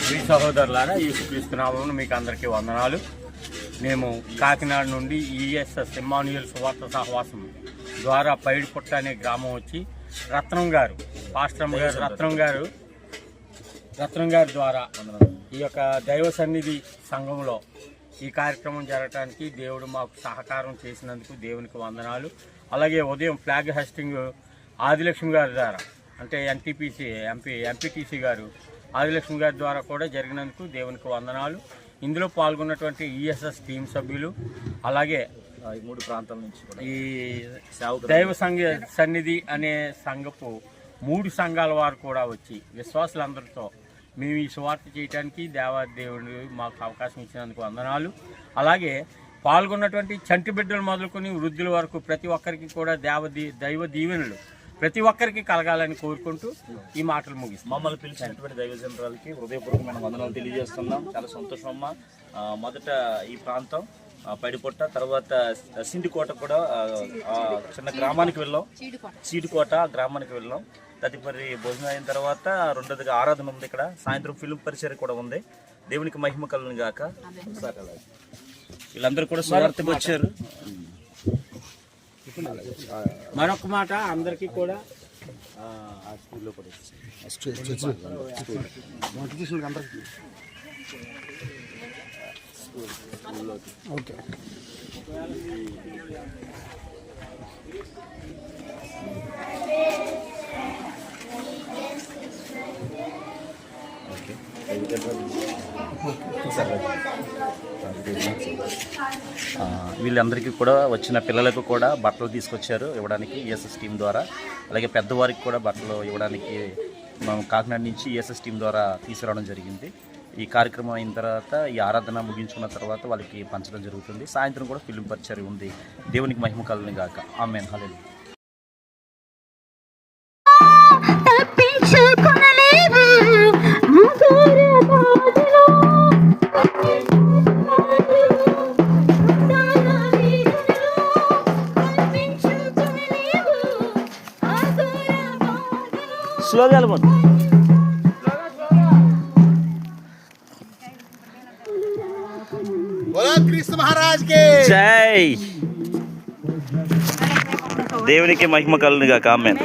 మీ సహోదరులారా యేసుక్రీస్తు నామమున మీకు అందరికీ వందనాలు. మేము కాకినాడ నుండి ఈఎస్ఎస్ ఇమ్మానుయేల్ సువార్త సహవాసం ద్వారా పైడిపుట్ట అనే గ్రామం వచ్చి రత్నం గారు పాస్టర్ గారు రత్నం గారి ద్వారా ఈ యొక్క దైవ సన్నిధి సంఘంలో ఈ కార్యక్రమం జరగడానికి దేవుడు మాకు సహకారం చేసినందుకు దేవునికి వందనాలు. అలాగే ఉదయం ఫ్లాగ్ హోస్టింగ్ ఆదిలక్ష్మి గారి ద్వారా అంటే ఎంపీటీసీ గారు ఆదిలక్ష్మి గారి ద్వారా కూడా జరిగినందుకు దేవునికి వందనాలు. ఇందులో పాల్గొన్నటువంటి ఈఎస్ఎస్ టీం సభ్యులు అలాగే 3 ప్రాంతాల నుంచి ఈ దైవ సన్నిధి అనే సంఘపు 3 సంఘాల వారు కూడా వచ్చి విశ్వాసులందరితో మేము ఈ సువార్త చేయడానికి దేవుడు మాకు అవకాశం ఇచ్చినందుకు వందనాలు. అలాగే పాల్గొన్నటువంటి చంటి బిడ్డలు మొదలుకొని వృద్ధుల వరకు ప్రతి ఒక్కరికి కూడా దైవ దీవెనలు ప్రతి ఒక్కరికి కలగాలని కోరుకుంటూ ఈ మాటలు ముగిస్తాం. మమ్మల్ని పిలిచినటువంటి దైవ జనరాలకి హృదయపూర్వకమైన వందనాలు తెలియజేస్తున్నాం. చాలా సంతోషం అమ్మ. మొదట ఈ ప్రాంతం పైడిపుట్ట, తర్వాత సిండికోట కూడా చిన్న గ్రామానికి వెళ్ళాం, చీడికోట గ్రామానికి వెళ్ళాం. తదుపరి భోజనం అయిన తర్వాత రెండోదిగా ఆరాధన ఉంది. ఇక్కడ సాయంత్రం ఫిల్మ్ పరిచయం కూడా ఉంది. దేవునికి మహిమ కలుగును గాక. వీళ్ళందరూ కూడా సువార్తకు వచ్చారు. మరొక మాట అందరికీ కూడా ఓకే వీళ్ళందరికీ కూడా వచ్చిన పిల్లలకు కూడా బట్టలు తీసుకొచ్చారు ఇవ్వడానికి ఈఎస్ఎస్ టీం ద్వారా. అలాగే పెద్దవారికి కూడా బట్టలు ఇవ్వడానికి మనం కాకినాడ నుంచి ఈఎస్ఎస్ టీం ద్వారా తీసుకురావడం జరిగింది. ఈ కార్యక్రమం అయిన తర్వాత ఈ ఆరాధన ముగించుకున్న తర్వాత వాళ్ళకి పంచడం జరుగుతుంది. సాయంత్రం కూడా ఫిల్మ్ పరిచయం ఉంది. దేవునికి మహిమ కలుగును గాక. ఆమేన్. హల్లెలూయా. స్లోగా వెళ్ళమను. క్రీస్తు మహారాజ్ కి జై. దేవునికి మహిమ కలుగును గాక. ఆమేన్.